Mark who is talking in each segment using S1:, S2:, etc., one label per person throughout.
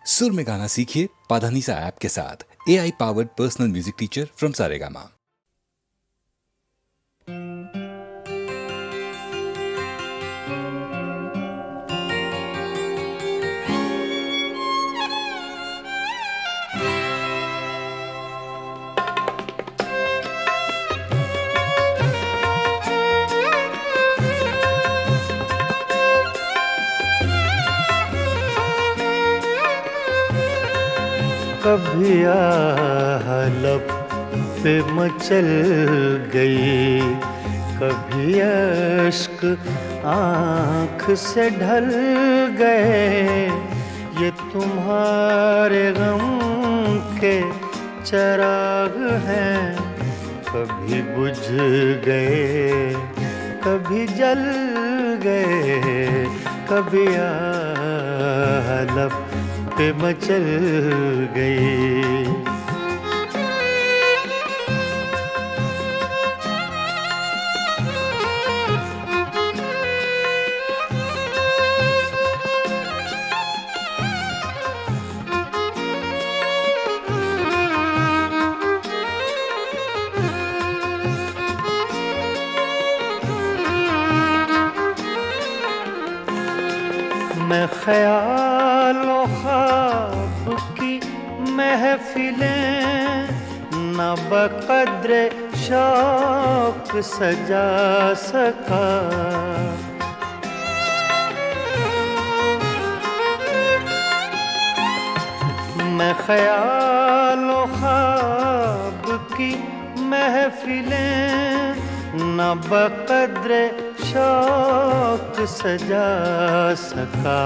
S1: सुर में गाना सीखिए पाधानीसा ऐप के साथ। AI powered personal music teacher from Saregama.
S2: कभी आह लब पे मचल गई, कभी अश्क आँख से ढल गए। ये तुम्हारे गम के चराग हैं, कभी बुझ गए कभी जल गए। कभी आह लब पे मचल गई। मैं ख्यालों ख्वाब की महफिलें न बक़द्र शौक सजा सका। मैं ख्यालों ख्वाब की महफिलें न बक़द्र शौक सजा सका।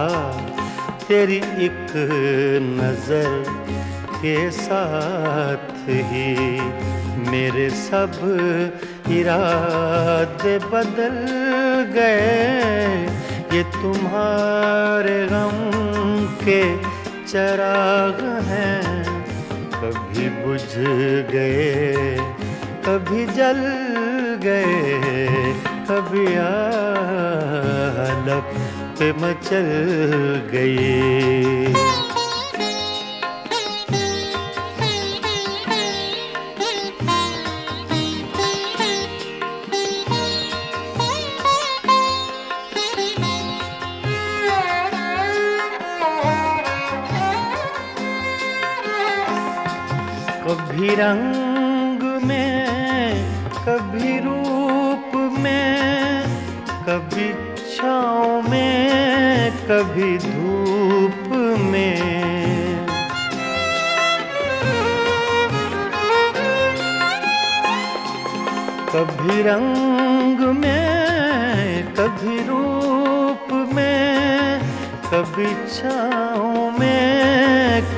S2: तेरी एक नजर के साथ ही मेरे सब इरादे बदल गए। ये तुम्हारे गम के चराग हैं, कभी बुझ गए कभी जल गए। कभी आह लब पे मचल गई। कभी रंग में कभी रूप में, कभी छाँव में कभी धूप में। कभी रंग में कभी रूप में, कभी छाँव में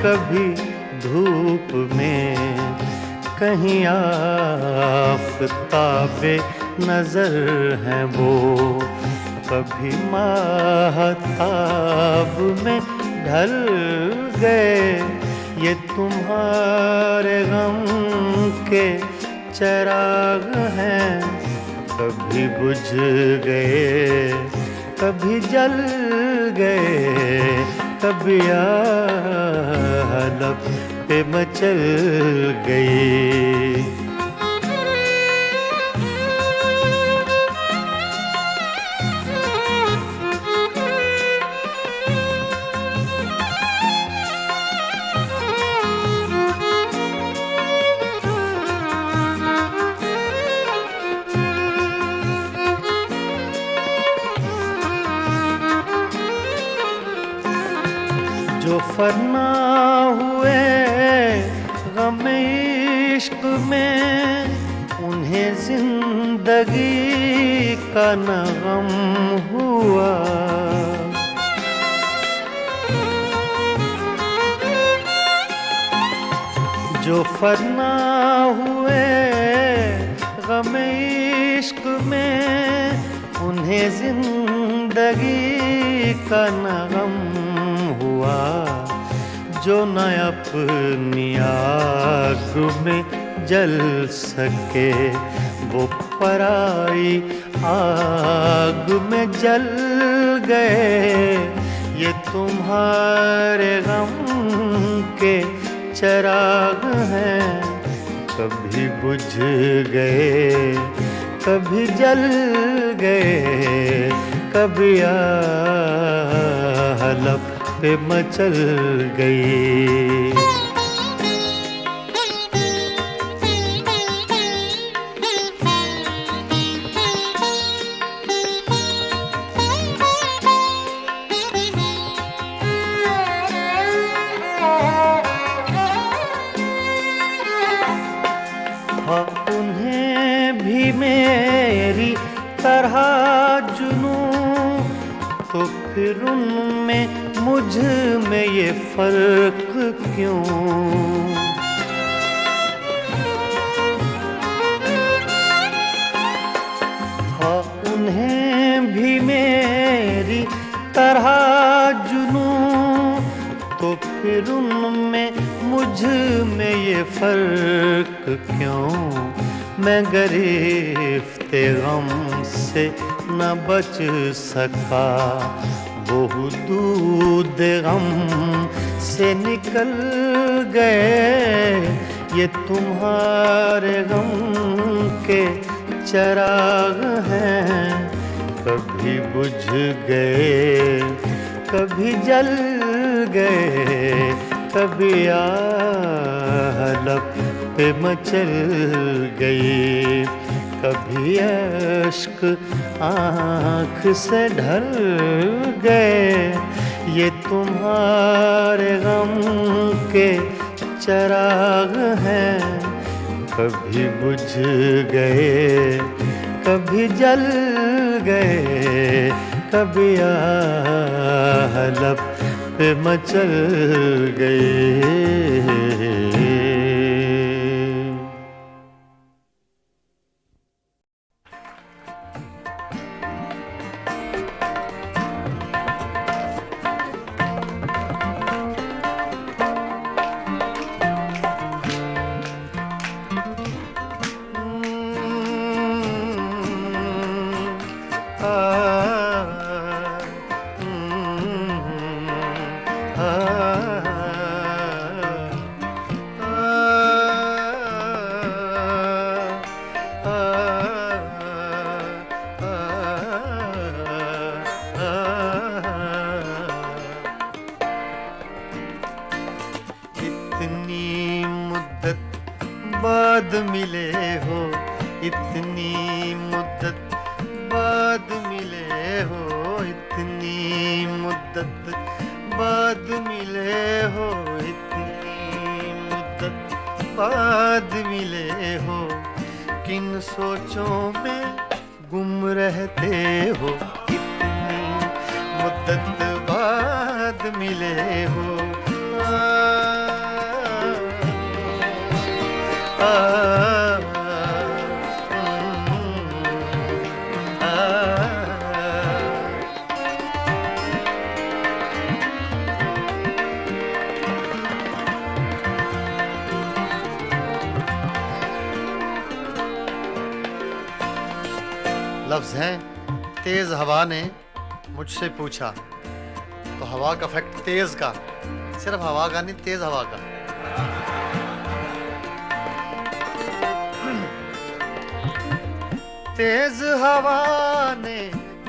S2: कभी धूप में। कहीं आफ़ताबे नजर हैं वो, कभी माहताब में ढल गए। ये तुम्हारे गम के चराग हैं, कभी बुझ गए कभी जल गए। कभी आह लब पे मचल गई। जो फना हुए गम इश्क में, उन्हें जिंदगी का न गम हुआ। जो फना हुए गम इश्क में, उन्हें जिंदगी का न गम हुआ। जो न अपनी आग में जल सके, वो पराई आग में जल गए। ये तुम्हारे गम के चराग हैं, कभी बुझ गए कभी जल गए, कभी हलफ पे मचल गई। उन्हें भी मेरी तरह जुनू, तो फिर उनमें मुझ में ये फर्क क्यों? हाँ, उन्हें भी मेरी तरह जुनू, तो फिर उनमें मुझ में ये फर्क क्यों? मैं गिरफ्ते गम से न बच सका, वो दूध गम से निकल गए। ये तुम्हारे गम के चराग हैं, कभी बुझ गए कभी जल गए, कभी हलफ पे मचल गई, कभी अश्क आँख से ढल गए। ये तुम्हारे गम के चराग हैं, कभी बुझ गए कभी जल गए, कभी हलफ पे मचल गए। बाद मिले हो, इतनी मुद्दत बाद मिले हो, इतनी मुद्दत बाद मिले हो, इतनी मुद्दत बाद मिले हो। किन सोचों में गुम रहते हो, इतनी मुद्दत बाद मिले हो। लफ्ज़ हैं, तेज हवा ने मुझसे पूछा। तो हवा का फैक्ट तेज का, सिर्फ हवा का नहीं, तेज हवा का। तेज हवा ने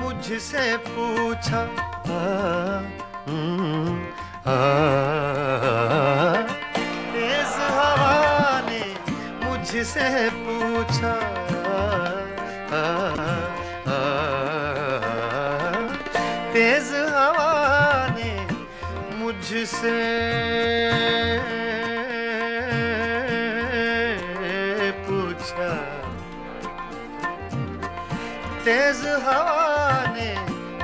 S2: मुझसे पूछा, तेज हवा ने मुझसे पूछा, तेज हवा ने मुझसे पूछा, तेज हवा ने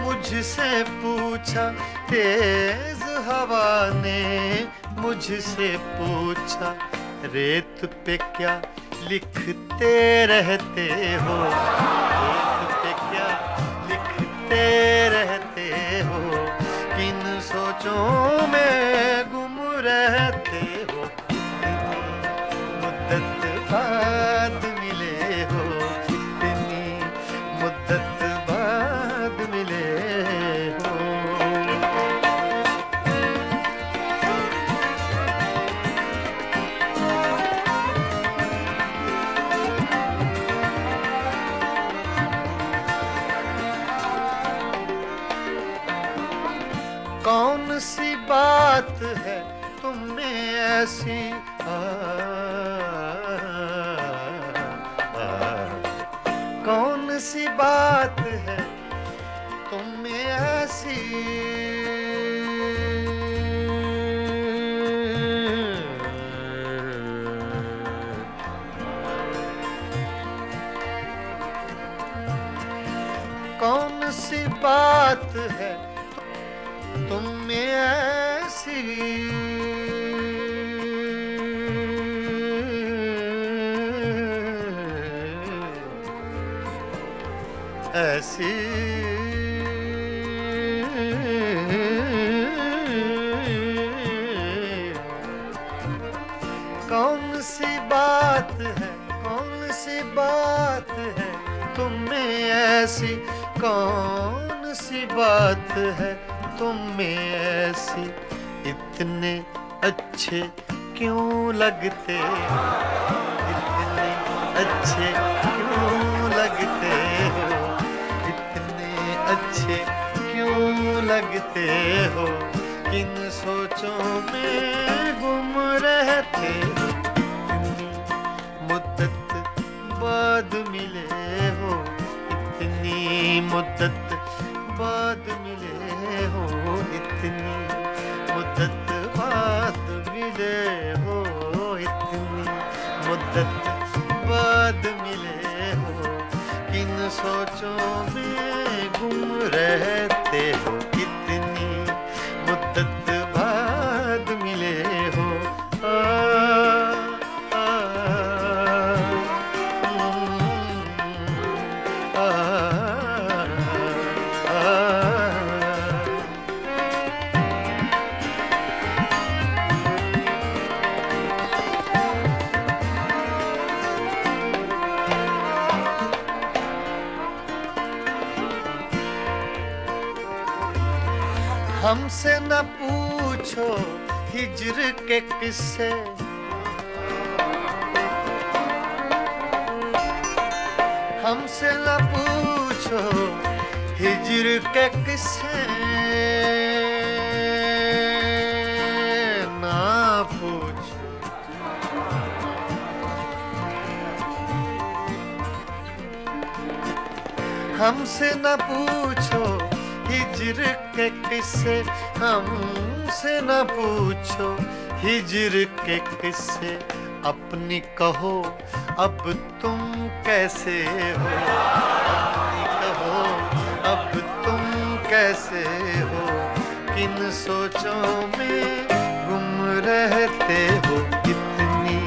S2: मुझसे पूछा, तेज हवा ने मुझसे पूछा, रेत पे क्या लिखते रहते हो, रेत पे क्या लिखते रहते हो, किन सोचों में गुम रहते हो, मुद्दत बाद मिले हो, इतनी मुद्दत बाद मिले हो। बात है तुम में ऐसी कौन सी बात है तुम में ऐसी कौन सी बात है तुम में ऐसी ऐसी कौन सी बात है कौन सी बात है तुम में ऐसी कौन सी बात है तुम में ऐसी इतने अच्छे क्यों लगते इतने अच्छे क्यों लगते हो इतने अच्छे क्यों लगते हो किन सोचों में गुम रहते हो इतनी मुद्दत बाद मिले हो इतनी मुद्दत बाद मिले हो इतनी मुद्दत बाद मिले हो इतनी मुद्दत बाद मिले हो किन सोचों में गुम रहते हो इतनी मुद्दत बाद मिले हो हमसे न पूछो हिज्र के किस्से हमसे न पूछो हिज्र के किस्से ना पूछो हमसे न पूछो हिज्र के किस्से हमसे न पूछो हिज्र के किस्से अपनी कहो अब तुम कैसे हो अपनी कहो अब तुम कैसे हो किन सोचों में गुम रहते हो इतनी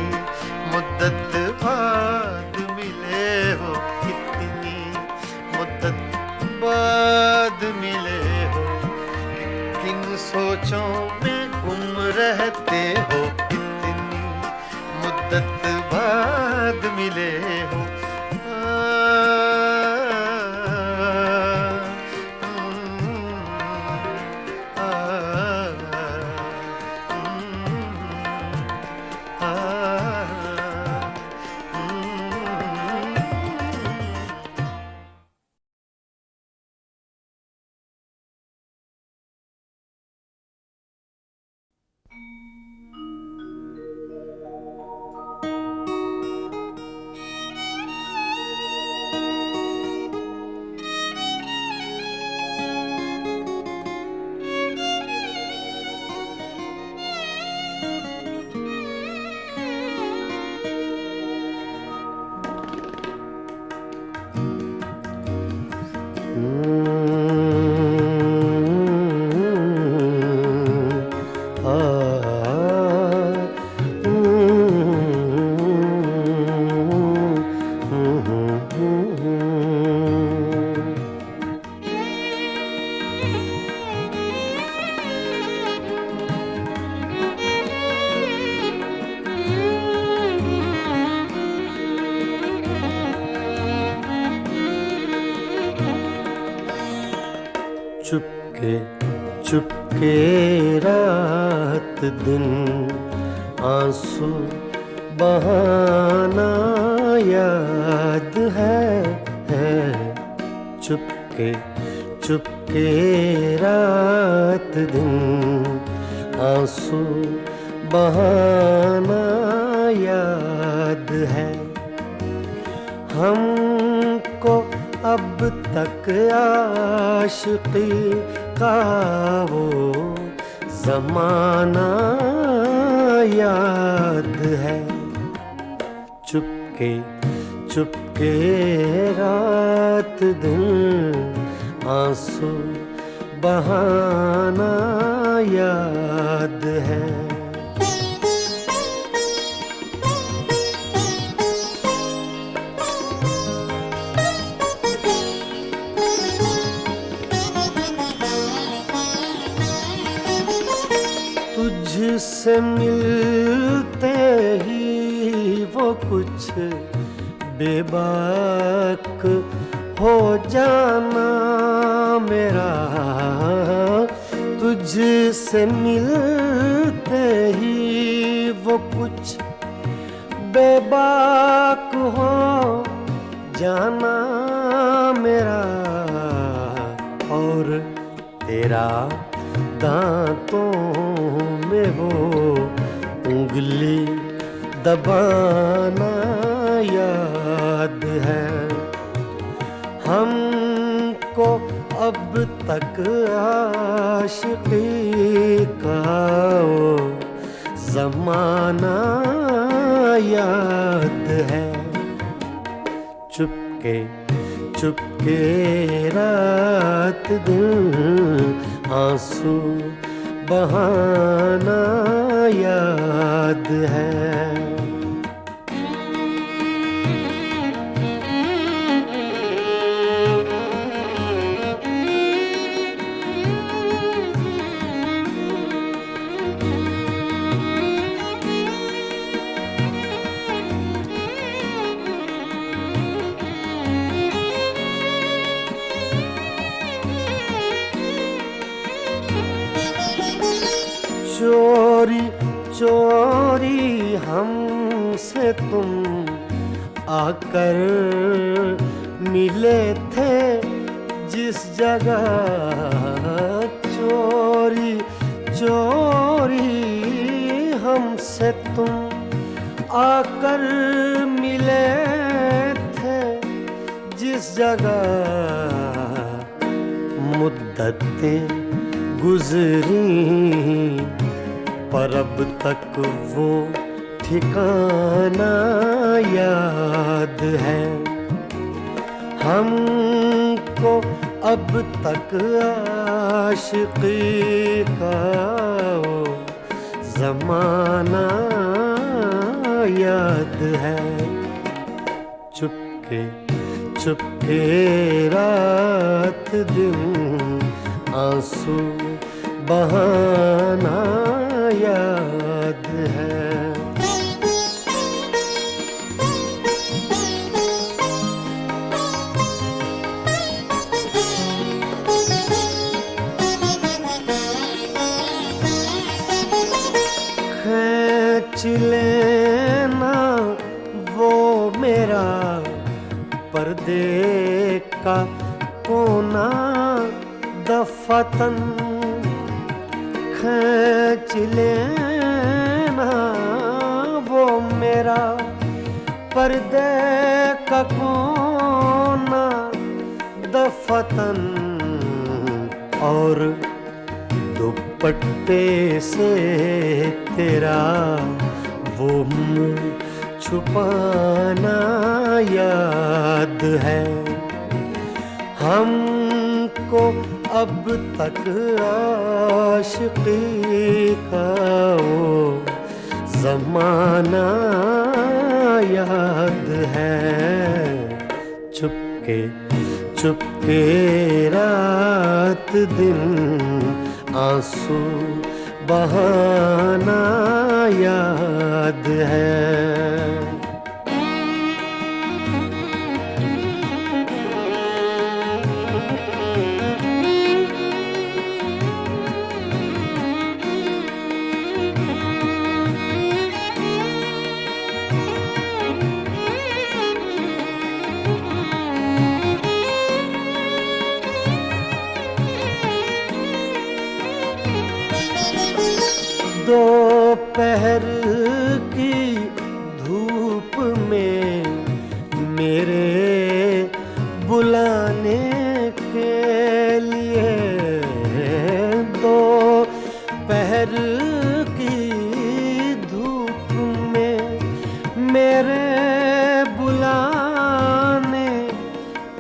S2: मुद्दत बाद मिले हो इतनी मुद्दत बाद मिले हो किन सोचों में गुम रहते हो इतनी मुद्दत बाद मिले हो
S3: चुपके चुपके रात दिन आंसू बहाना याद है चुपके चुपके रात दिन आंसू बहाना याद है। हमको अब तक आशिकी का वो जमाना याद है। चुपके चुपके रात दिन आंसू बहाना याद है। तुझसे मिलते ही वो कुछ बेबाक हो जाना मेरा। तुझसे मिलते ही वो कुछ बेबाक हो जाना मेरा। और तेरा दांतों में वो उंगली दबाना याद है। हमको अब तक आशिकी का वो जमाना याद है। चुपके चुपके रात दिन आंसू बहाना याद है। चोरी चोरी हमसे तुम आकर मिले थे जिस जगह। चोरी चोरी हमसे तुम आकर मिले थे जिस जगह। मुद्दतें गुजरी पर अब तक वो ठिकाना याद है। हमको अब तक आशिकी का वो जमाना याद है। चुपके चुपके रात दिन आंसू बहाना याद है। खींच लेना वो मेरा पर्दे का कोना दफतन। खींच लेना वो मेरा पर्दे का कोना दफतन। और दुपट्टे से तेरा वो मुँह छुपाना याद है। हमको अब तक आशिकी का वो जमाना याद है। चुपके चुपके रात दिन आंसू बहाना याद है। दोपहर की धूप में मेरे बुलाने के लिए, दोपहर की धूप में मेरे बुलाने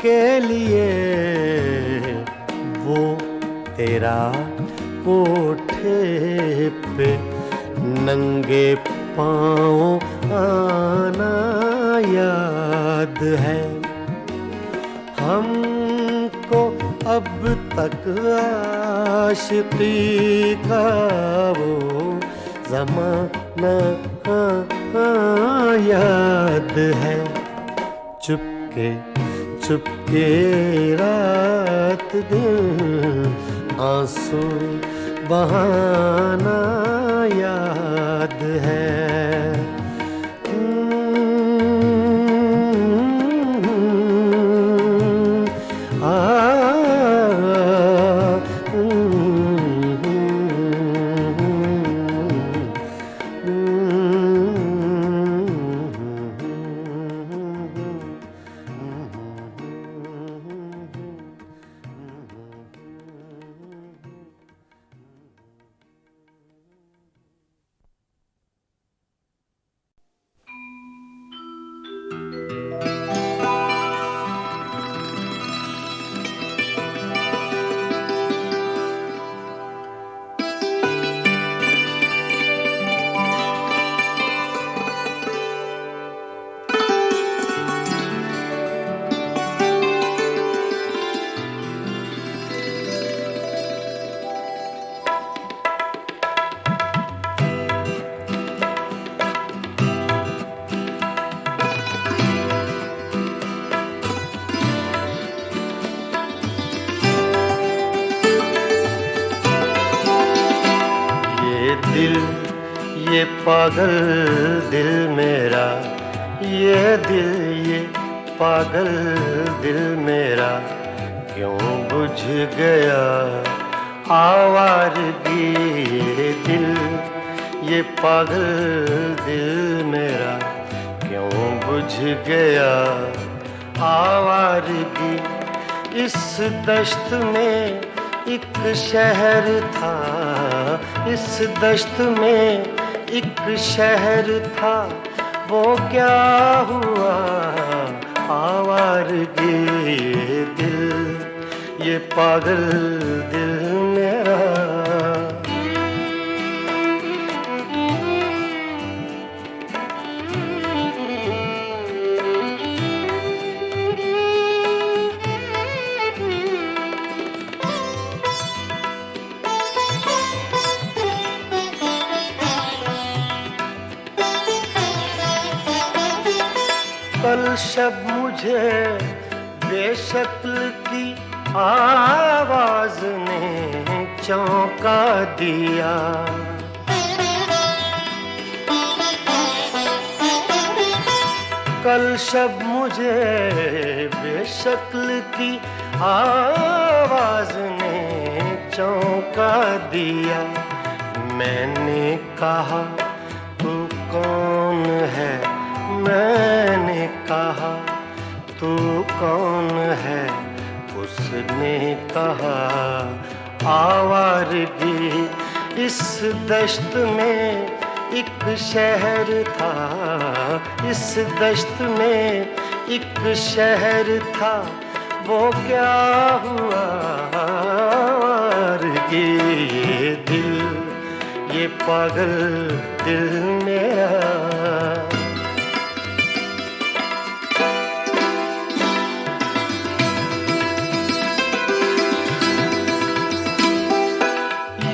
S3: के लिए वो तेरा कोठे पे नंगे पाँव आना याद है। हमको अब तक आशिकी का वो ज़माना याद है। चुपके चुपके रात दिन आंसू बहाना याद है। ये पागल दिल मेरा, ये दिल ये पागल दिल मेरा क्यों बुझ गया आवारगी। ये दिल ये पागल दिल मेरा क्यों बुझ गया आवारगी। इस दश्त में एक शहर था, इस दश्त में एक शहर था, वो क्या हुआ आवारगी। ये दिल ये पागल दिल मेरा। कल शब मुझे बेशक्ल की आवाज ने चौंका दिया। कल शब मुझे बेशक्ल की आवाज ने चौंका दिया। मैंने कहा तू कौन है, मैंने कहा तू कौन है। उसने कहा आवारगी। इस दश्त में एक शहर था, इस दश्त में एक शहर था, वो क्या हुआ आवारगी। ये दिल ये पागल दिल मेरा।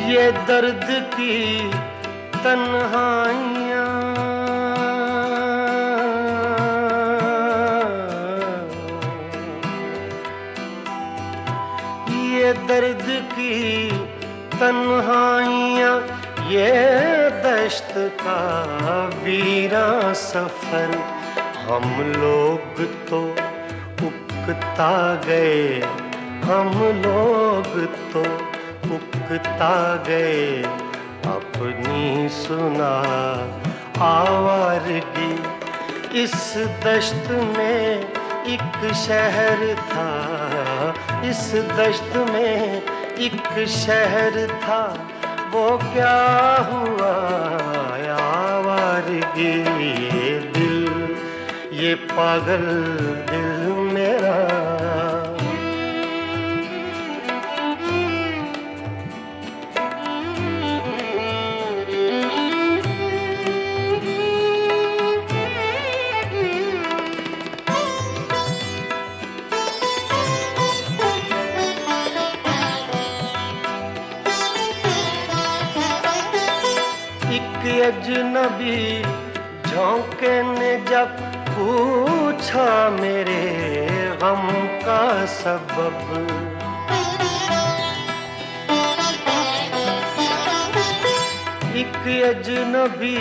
S3: ये दर्द की तन्हाइयाँ, ये दर्द की तन्हाइयाँ, ये दश्त का वीरां सफर। हम लोग तो उकता गए, हम लोग तो उकता गए अपनी सुना आवारगी। इस दश्त में एक शहर था, इस दश्त में एक शहर था, वो क्या हुआ आवारगी। ये दिल, ये पागल दिल मेरा। अजनबी झोंके ने जब पूछा मेरे गम का सबब, एक अजनबी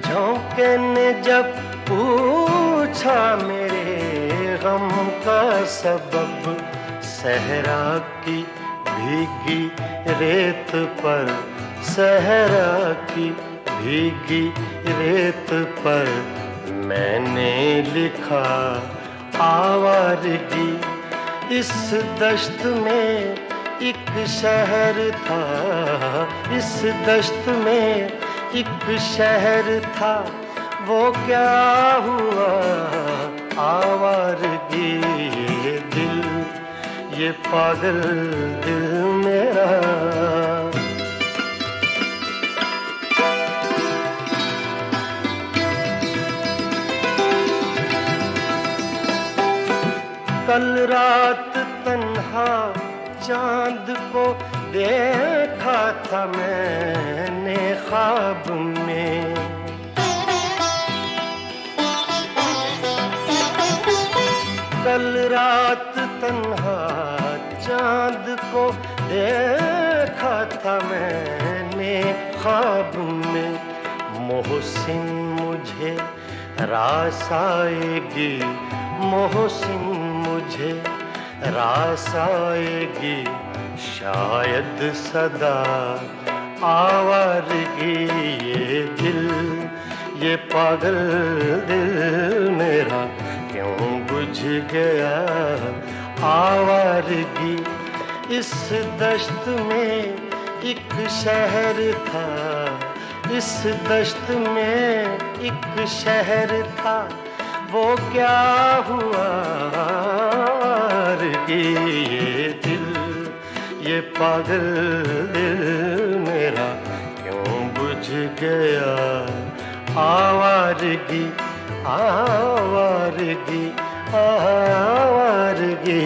S3: झोंके ने जब पूछा मेरे गम का सबब, सहरा की भीगी रेत पर, सहरा की भीगी रेत पर मैंने लिखा आवारगी। इस दश्त में एक शहर था, इस दश्त में एक शहर था, वो क्या हुआ आवारगी। ये दिल, ये पागल दिल मेरा। कल रात तन्हा चांद को देखा था मैंने ख्वाब में, कल रात तन्हा चांद को देखा था मैंने ख्वाब में। मोहसिन मुझे रास आएगी, मोहसिन मुझे रास आएगी, शायद सदा आवारगी। ये दिल, ये पागल दिल मेरा क्यों बुझ गया आवारगी। इस दश्त में एक शहर था, इस दश्त में एक शहर था, वो क्या हुआ आवारगी। ये दिल, ये पागल दिल मेरा क्यों बुझ गया आवारगी, आवारगी, आवारगी।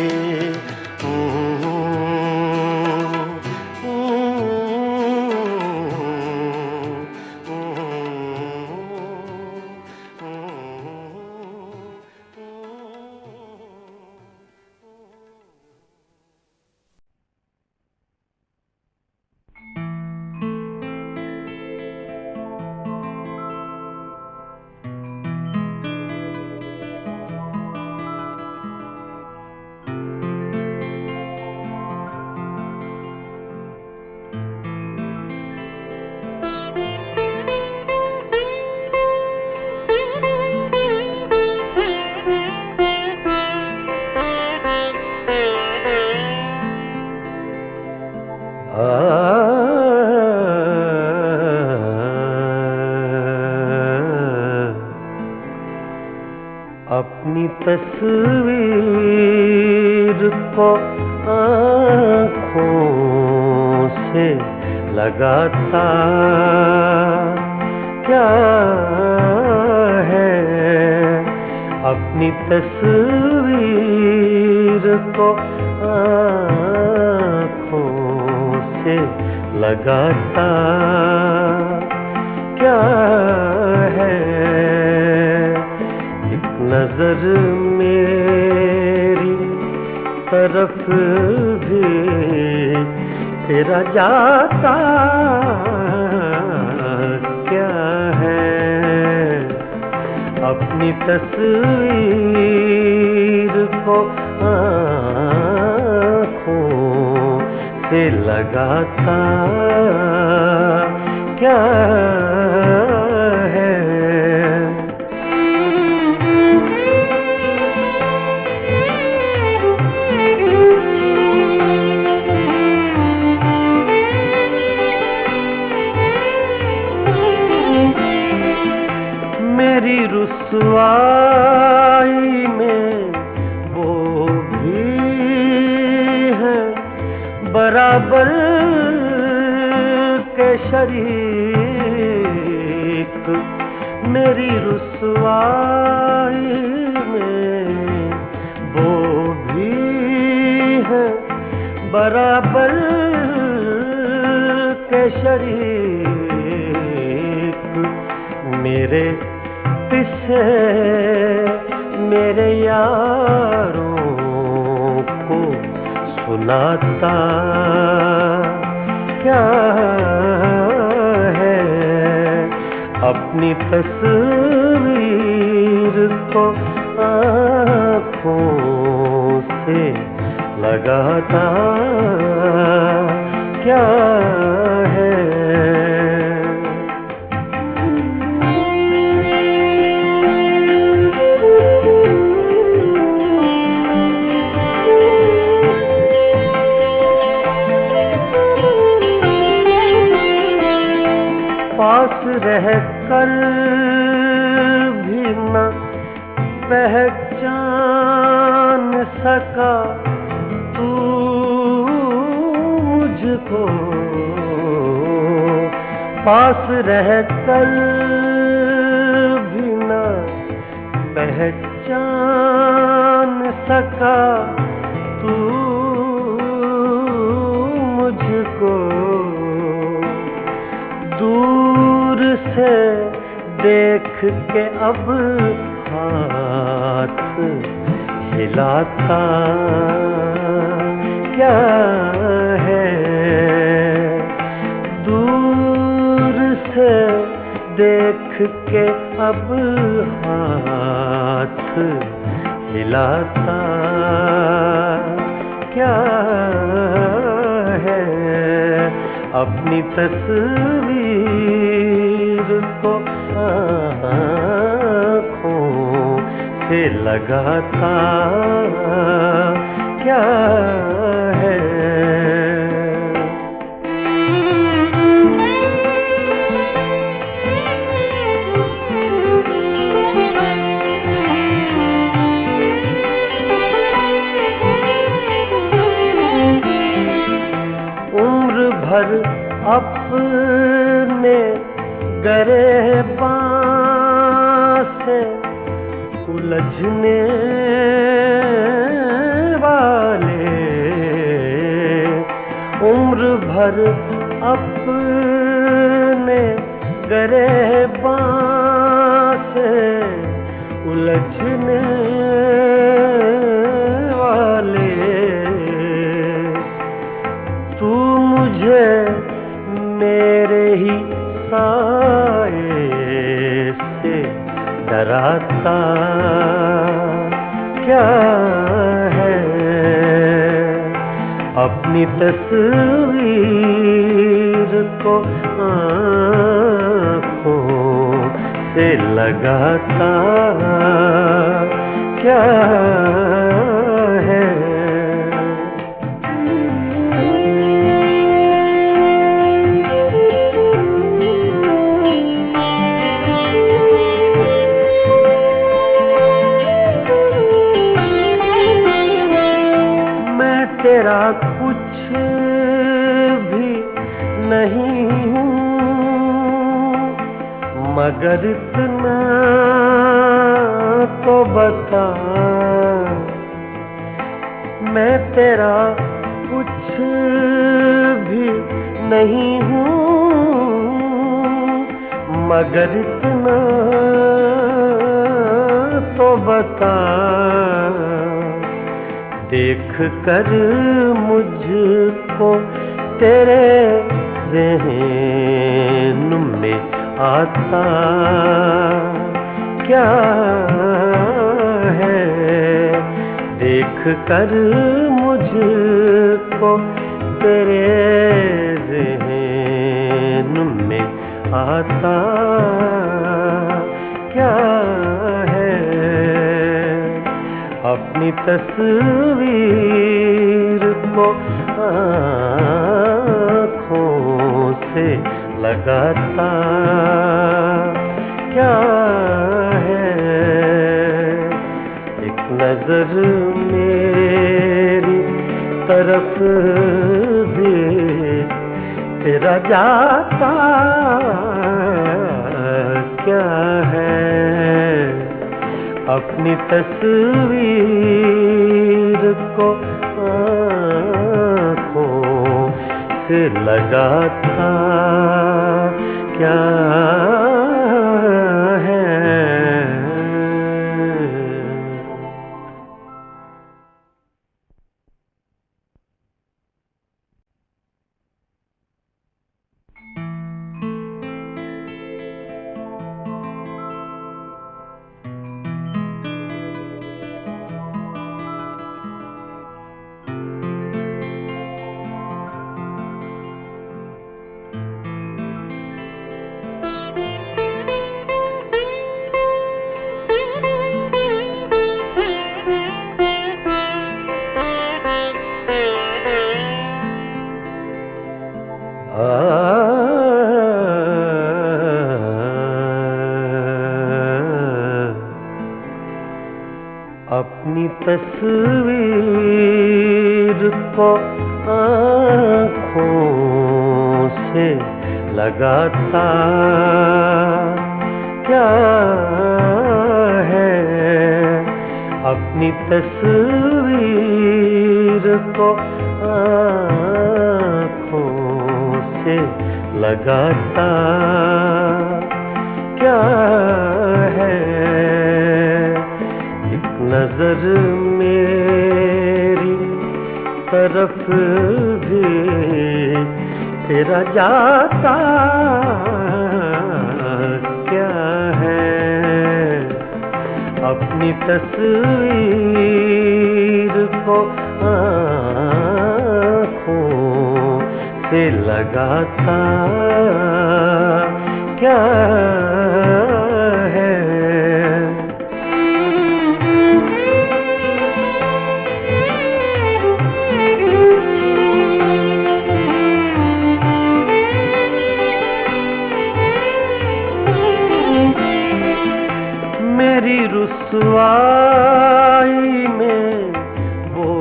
S3: अपनी तस्वीर को आँखों से लगाता क्या है, अपनी तस्वीर को आँखों से लगाता क्या है। नजर मेरी तरफ भी तेरा जाता क्या है, अपनी तस्वीर को आँखों से लगाता क्या है। मेरी रुसवाई में वो भी है बराबर के शरीक। मेरी रुसवाई में वो भी है बराबर के शरीक। मेरे किसे मेरे यारों को सुनाता क्या है। अपनी तस्वीर को आँखों से लगाता क्या है। पास रह कर भी न पहचान सका तू मुझको। पास रह कर भी न पहचान सका तू मुझको। दूर से देख के अब हाथ हिलाता क्या है। दूर से देख के अब हाथ हिलाता क्या है। अपनी तस्वीर को आँखों से लगाता क्या है। उम्र भर अपने गिरबान से उलझने वाले। उम्र भर अपने गिरबान से उलझने वाले। तू मुझे मेरे ही साए से डराता क्या है। अपनी तस्वीर को आँखों से लगाता क्या है। तेरा कुछ भी नहीं हूँ मगर इतना तो बता। मैं तेरा कुछ भी नहीं हूँ मगर इतना तो बता। देख कर मुझको तेरे ज़हन में आता क्या है। देख कर मुझको तेरे ज़हन में आता क्या है? अपनी तस्वीर को आँखों से लगाता क्या है? एक नजर मेरी तरफ देख तेरा जाता क्या है? अपनी तस्वीर को आँखों से लगाता क्या है? अपनी तस्वीर को आँखों से लगाता क्या है? अपनी तस्वीर को आँखों से लगाता क्या है? नजर मेरी तरफ भी तेरा जाता क्या है? अपनी तस्वीर को आँखों से लगाता क्या है? मेरी रुसवाई में वो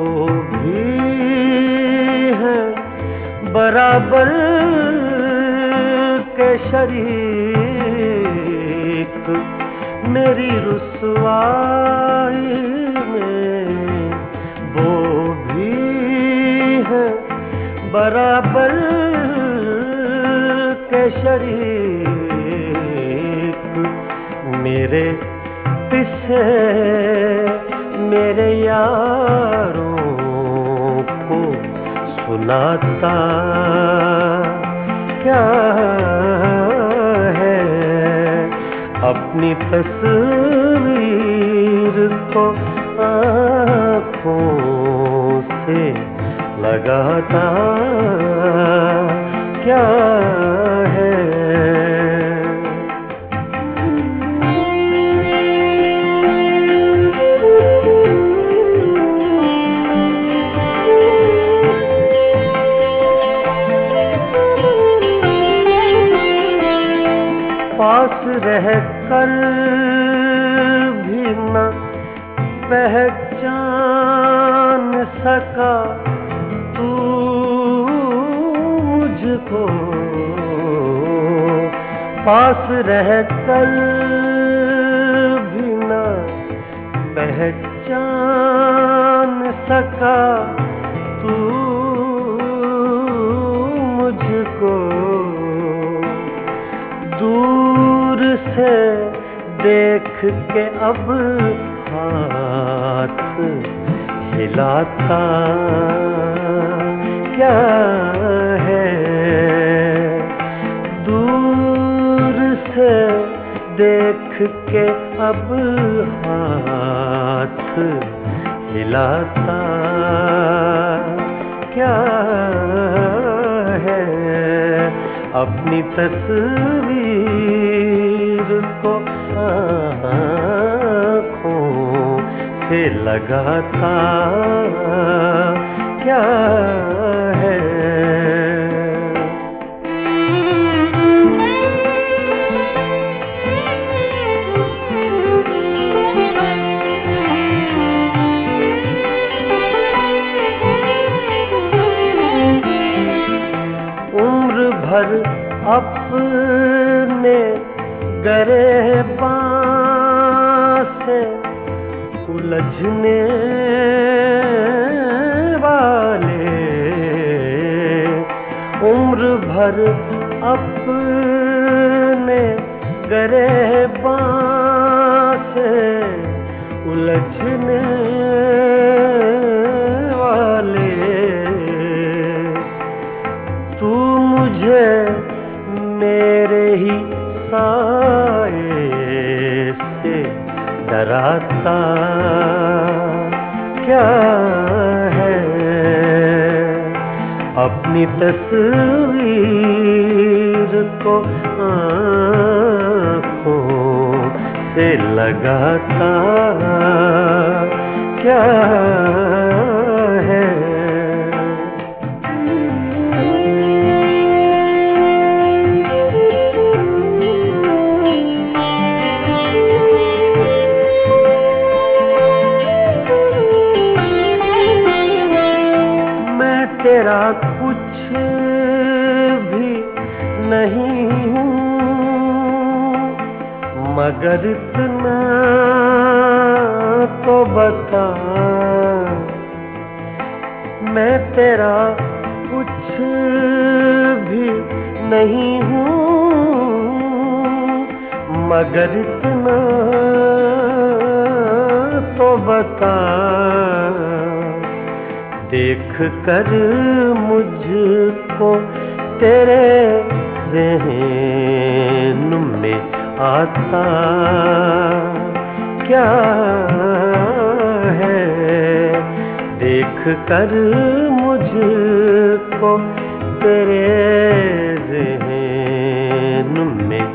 S3: भी है बराबर के शरीक। मेरी रुसवाई में वो भी है बराबर के शरीक। मेरे किसे मेरे यारों को सुनाता क्या है? अपनी तस्वीर को आँखों से लगाता क्या है? पास रह कर भी न पहचान सका तू मुझको। पास रह कर भी न पहचान सका तू मुझको। दूर से देख के अब हाथ हिलाता क्या है? दूर से देख के अब हाथ हिलाता क्या है? अपनी तस्वीर को आँखों से लगाता क्या है। उम्र भर अपने गिरबान से उलझने वाले, उम्र भर अपने गिरबान से उलझने वाले, तू मुझे मेरे ही साए से डराता क्या है। अपनी तस्वीर को आँखों से लगाता क्या है। तेरा कुछ भी नहीं हूँ, मगर इतना तो बता, मैं तेरा कुछ भी नहीं हूँ, मगर इतना तो बता। देख कर मुझको तेरे ज़हन में आता क्या है। देख कर मुझको तेरे ज़हन में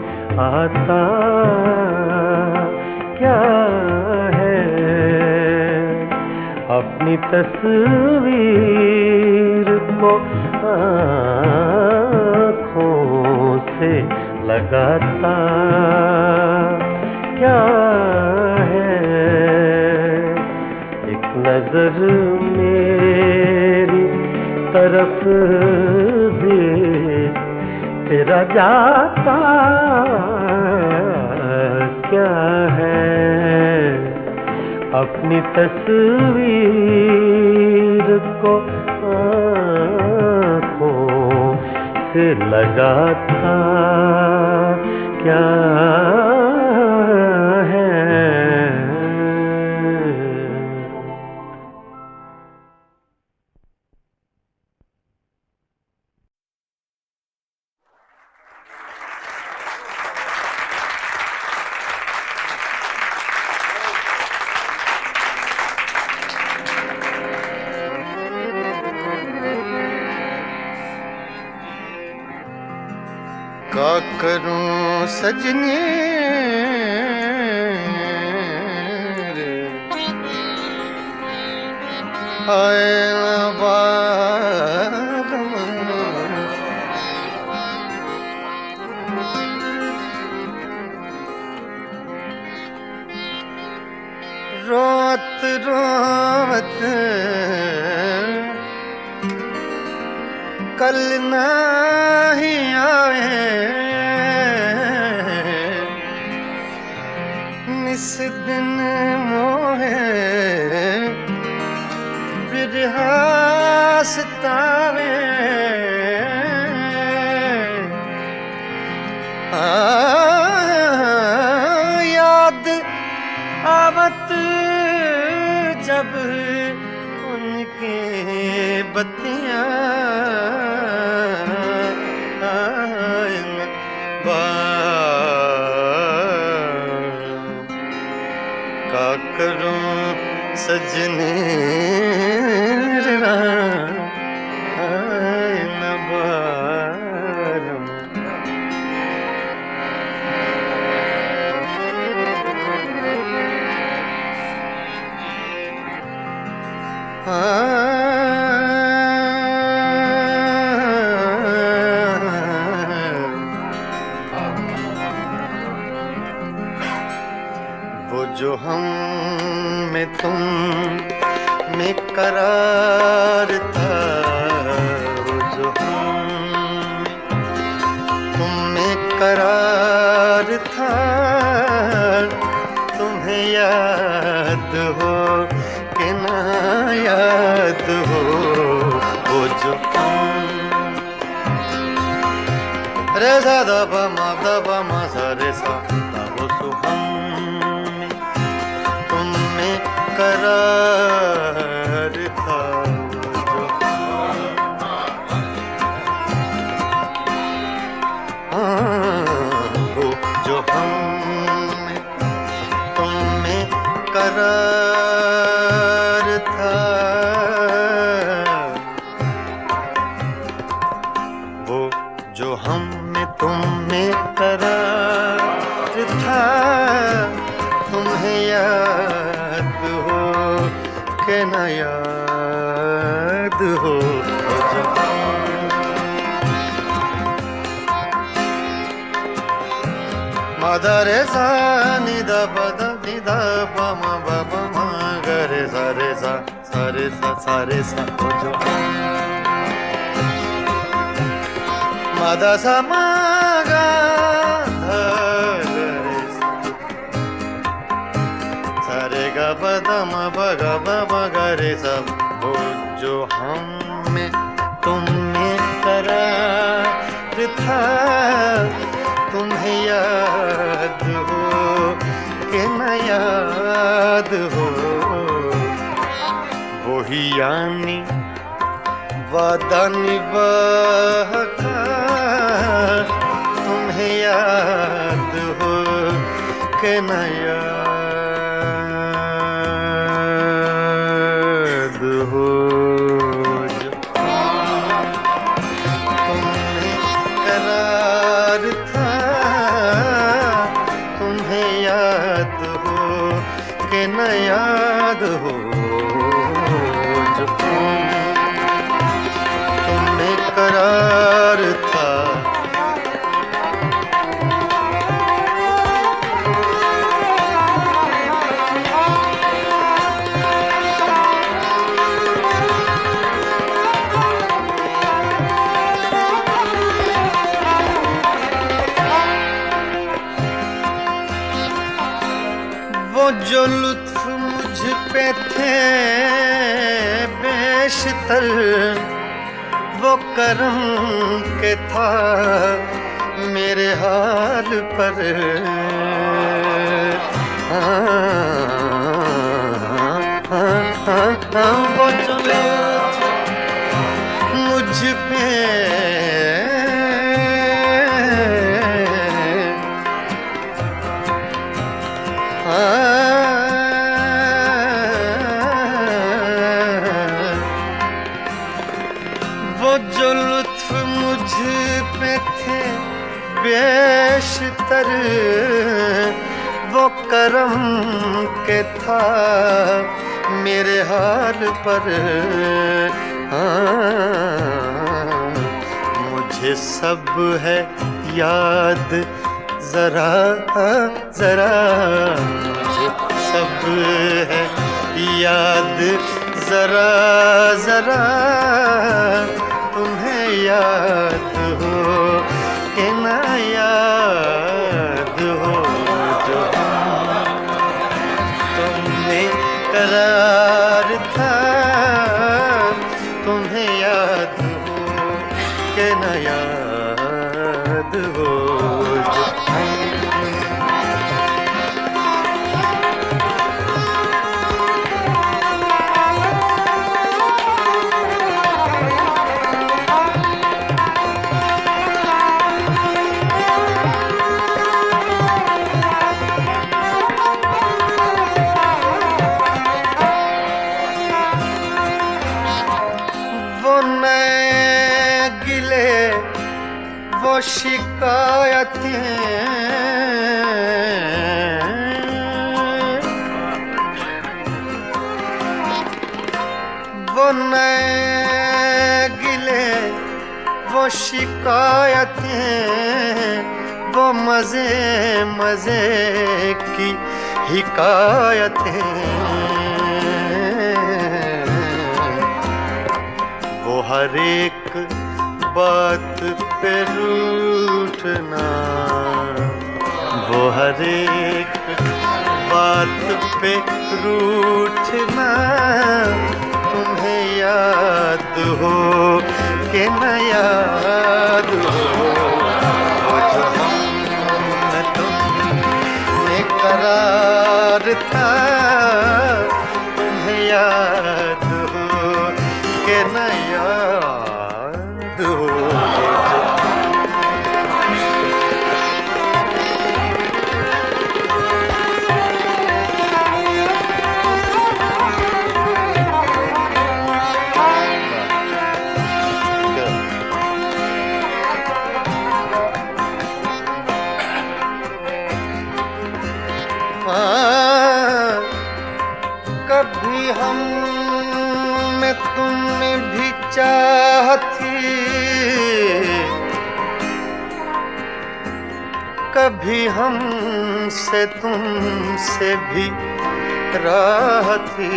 S3: आता क्या है। अपनी तस्वीर को आँखों से लगाता क्या है। एक नजर मेरी तरफ भी तेरा जाता क्या है। अपनी तस्वीर को आँखों से लगाता क्या है।
S2: का करूं सजनी रे, हाय बारम, रोत रोत कल नहीं आए, निस दिन मोहे बिरहा सतावे। याद आवत जब उनके बत्तियां का करूं सजने न बारम। वो जो हम में तुम में करार था, वो जो हम में तुम में करार था, तुम्हें याद हो कि ना याद हो, वो जो हम रे सा दा पा मा सा रे सा दा वो सो हम में तुम में करार था, वो जो वो जो हम में तुम में करार था, वो जो हम में तुम में करार था, तुम्हें याद हो कि न याद हो, वो जो मदा रे सा नि दा प दा नि दा प म ब प म ग रे सा सा रे सा वो जो मदा सा म ग ध रे सा रे ग प द म प ग प प ग रे सा, वो जो हम में तुम में करार था, तुम्हें याद हो कि न याद हो, वही यानी वादा निभाका, तुम्हें याद हो कि न याद हो, जो तुम्हें करार था, तुम्हें याद हो कि न याद हो, जो तुम्हें करार था। वो जो लुत्फ मुझ पे थे बेशतर, वो करम के था मेरे हाल पर, वो जो लुत्फ मुझ पे वो जो लुत्फ मुझ पे थे बेशतर, वो करम के था मेरे हाल पर, मुझे सब है याद जरा जरा, मुझे सब है याद जरा जरा, तुम्हें याद हो कि ना याद हो, जो तुमने करार था, तुम्हें याद हो कि ना याद हो, जो वो नए गिले वो शिकायतें, वो नए गिले वो शिकायतें, वो मजे मजे की हिकायतें, वो हर एक बात पे रूठना, वो हर एक बात पे रूठना, तुम्हें याद हो कि न याद हो, वो जो हम तुमने करार था, तुम्हें याद हो कि न याद हो। कभी हम में तुमने भी चाह थी, कभी हम से तुमसे भी राह थी,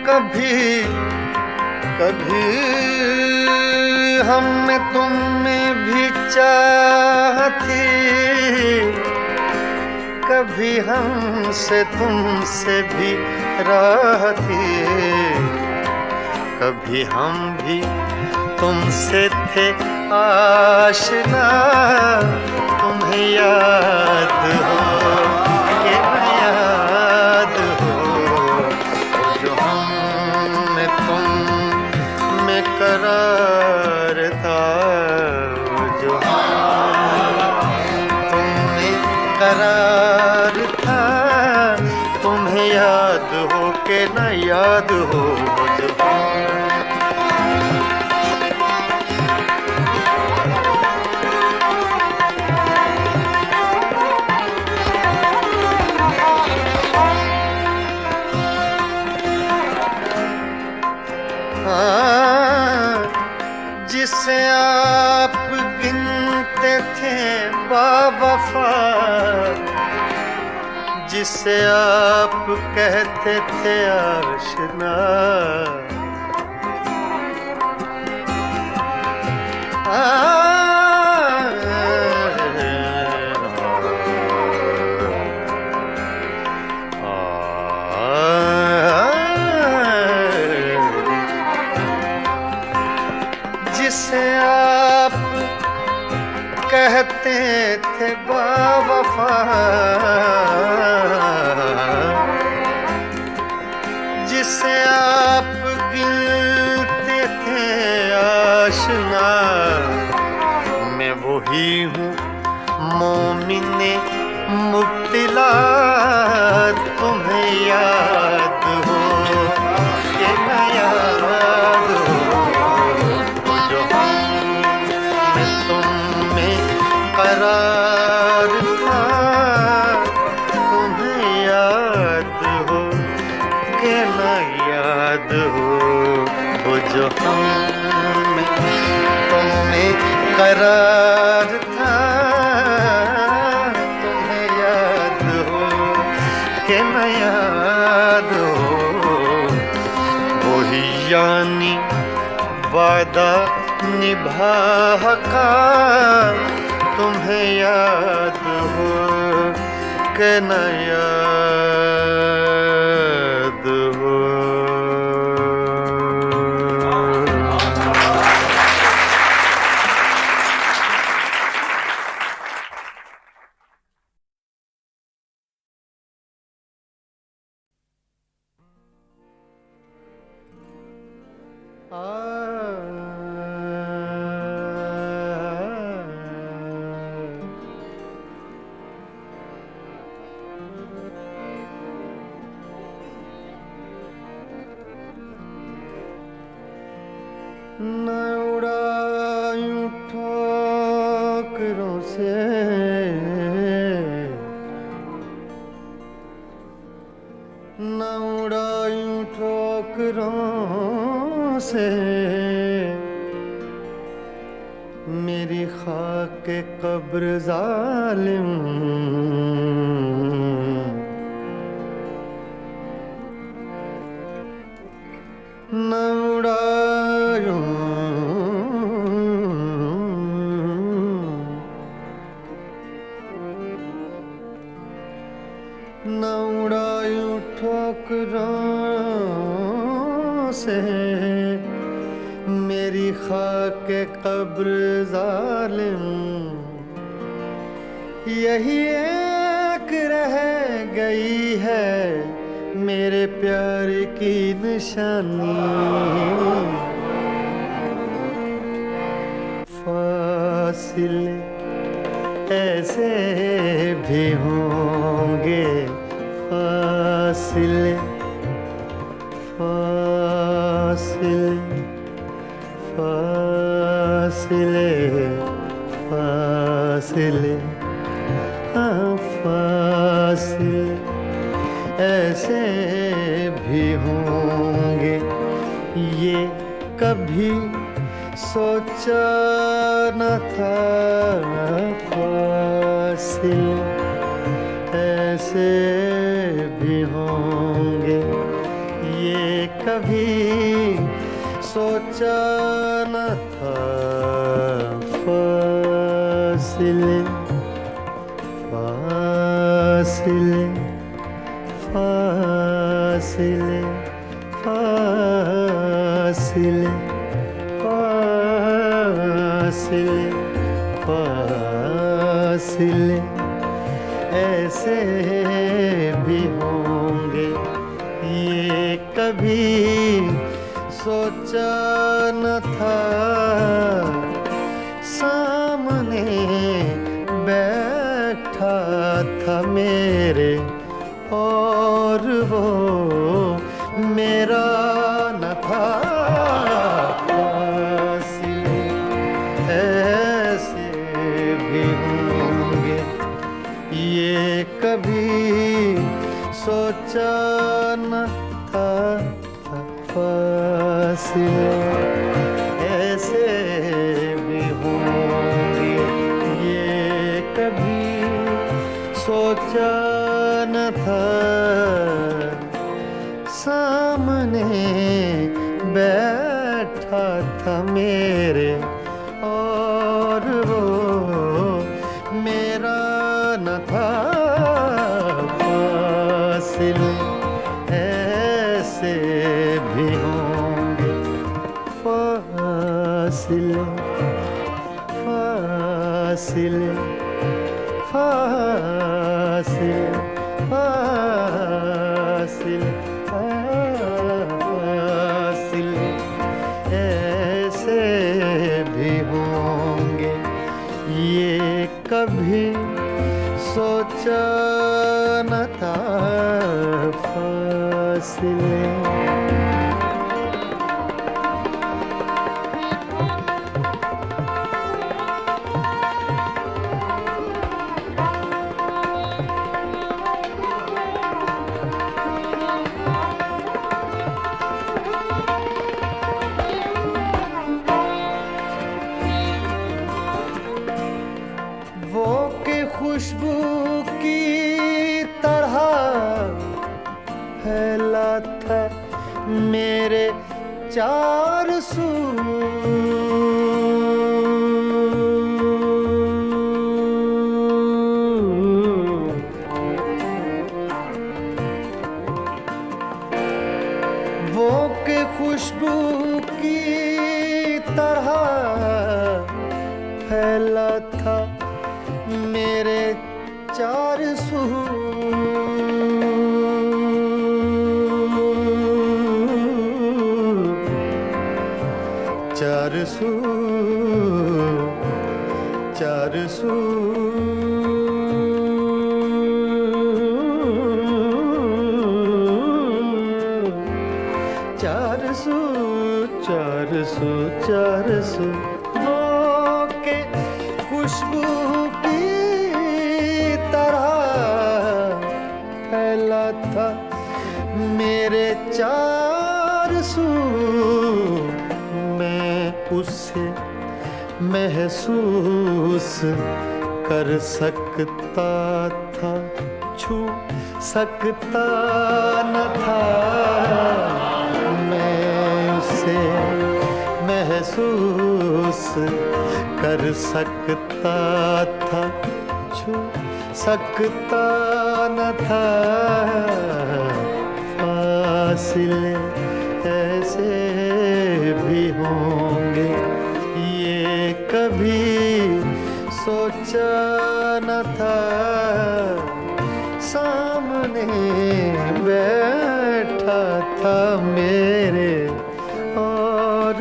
S2: कभी कभी हम में तुम में भी चाह थी, कभी हम से तुमसे भी राह थी, कभी हम भी तुमसे थे आशना, तुम्हें याद हो कि न याद हो, जो हम में तुम में करार था, जो तुम में करार था, तुम्हें याद हो कि न याद हो, जो जिसे आप गिनते थे बावफा, जिसे आप कहते थे आशना, जिसे आप कहते थे बावफा, जिसे आप गिनते थे आशना, मैं वही हूँ मोमिने मुब्तिला, तुम्हें याद हो कि न याद हो, जो मैं तुम में करार था, तुम्हें याद हो कि न याद हो, वो जो हम में तुम में करार था, तुम्हें याद हो कि न याद हो, वही यानी वादा निभा का, तुम्हें याद हो कि न याद हो। न उड़ा से न उड़ायूं ठोकरों से मेरी खाक कब्र जालिम न उड़ायूं न उड़ायूं ठोकरों से मेरी खाक कब्र जालिम यही एक रह गई है मेरे प्यार की निशानी फासिले ऐसे भी होंगे फासिले फासिले फासिले फासिले फासिले ऐसे भी होंगे ये कभी सोचा न था फासिले ऐसे भी होंगे ये कभी सोचा न था फासिले फासिले फासिले फासिले फासिले फासिले ऐसे भी होंगे ये कभी सोचा न था सामने बैठा था मेरे और वो मेरा न था फासिले ऐसे भी होंगे ये कभी सोचा न था फासिले ऐसे भी होंगे ये कभी सोचा न था सामने बैठा था मेरे और वो मेरा न था फासिले ऐसे भी होंगे फासिले फासिले फासिले फासिले फासिले ऐसे भी होंगे ये कभी सोचा न था फासिले वो के खुशबू की तरह फैला था मेरे चार सू वो के खुशबू की तरह फैला था मेरे चार सू चार सू चार सू चार सू चार सू चार सू वो के खुशबू से महसूस कर सकता था, छू सकता न था मैं उसे, महसूस कर सकता था, छू सकता न था। फासिले ऐसे भी होंगे ये कभी सोचा न था। सामने बैठा था मेरे और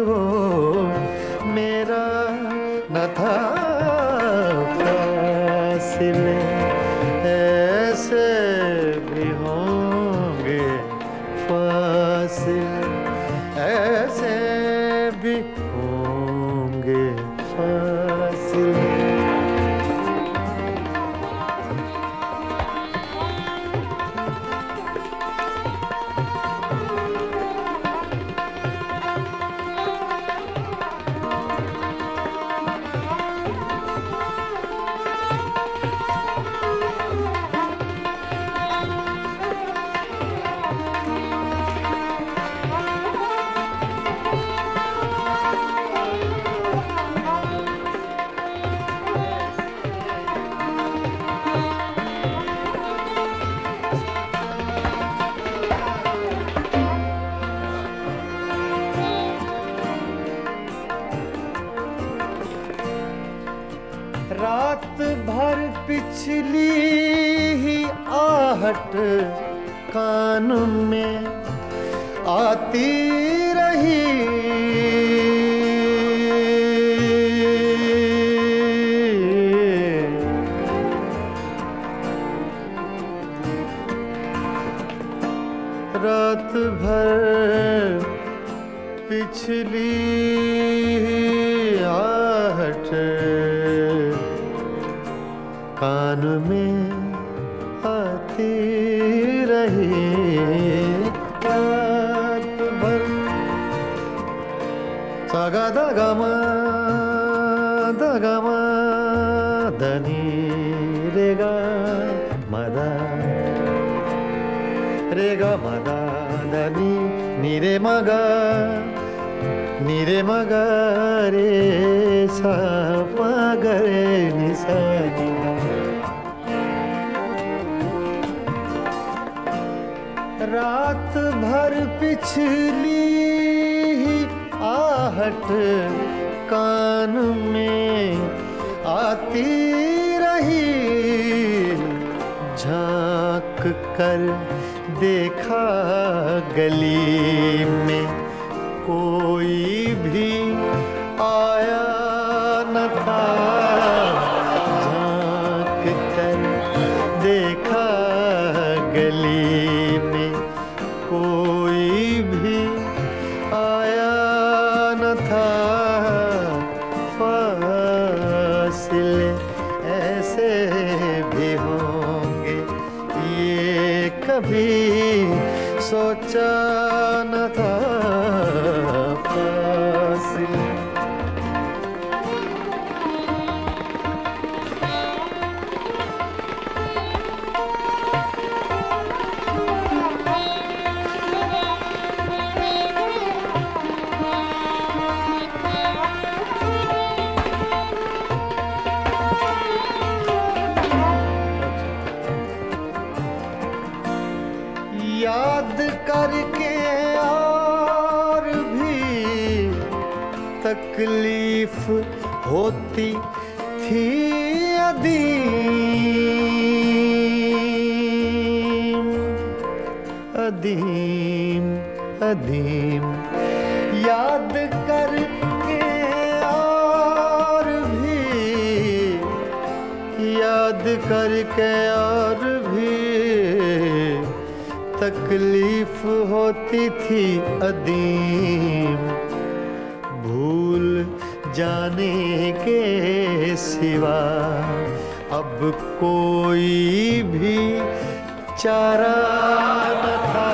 S2: वो मेरा न था। फासिले ऐसे भी होंगे, फासिले ऐसे भी होंगे, फासिले। रात भर पिछली ही आहट कान में आती रही। रात भर पिछली आहट कान में आती रही। रात भर सागा दगमा धनी रेगा मदा रेगा मदा धनी नीरे मगा रे सा मगरे निसा। रात भर पिछली ही आहट कान में आती रही। झांक कर देखा गली में कोई भी आया न था। झांक कर देखा गली में कोई भी आया न था। फासिले ऐसे भी होंगे ये कभी सोचा न था। फासिले याद करके और भी तकलीफ होती थी अदीम अदीम अदीम। याद करके और भी याद करके और भी तकलीफ होती थी अदीम। भूल जाने के सिवा अब कोई भी चारा न था।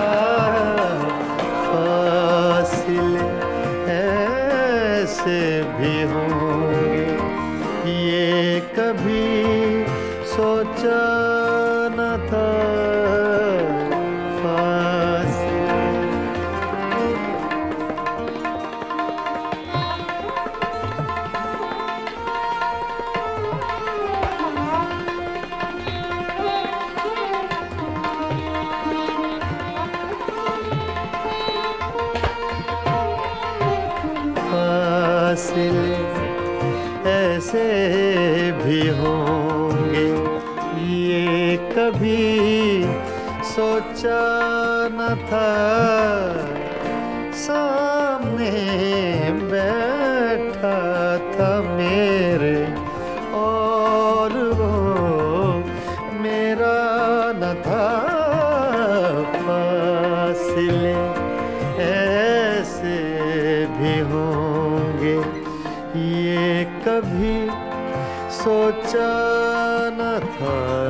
S2: ऐसे भी होंगे, ये कभी सोचा न था। फासले फासले ऐसे भी होंगे, ये कभी सोचा न था। सामने बैठा था मेरे और वो मेरा न था। फासले ऐसे भी होंगे, ये कभी सोचा न था।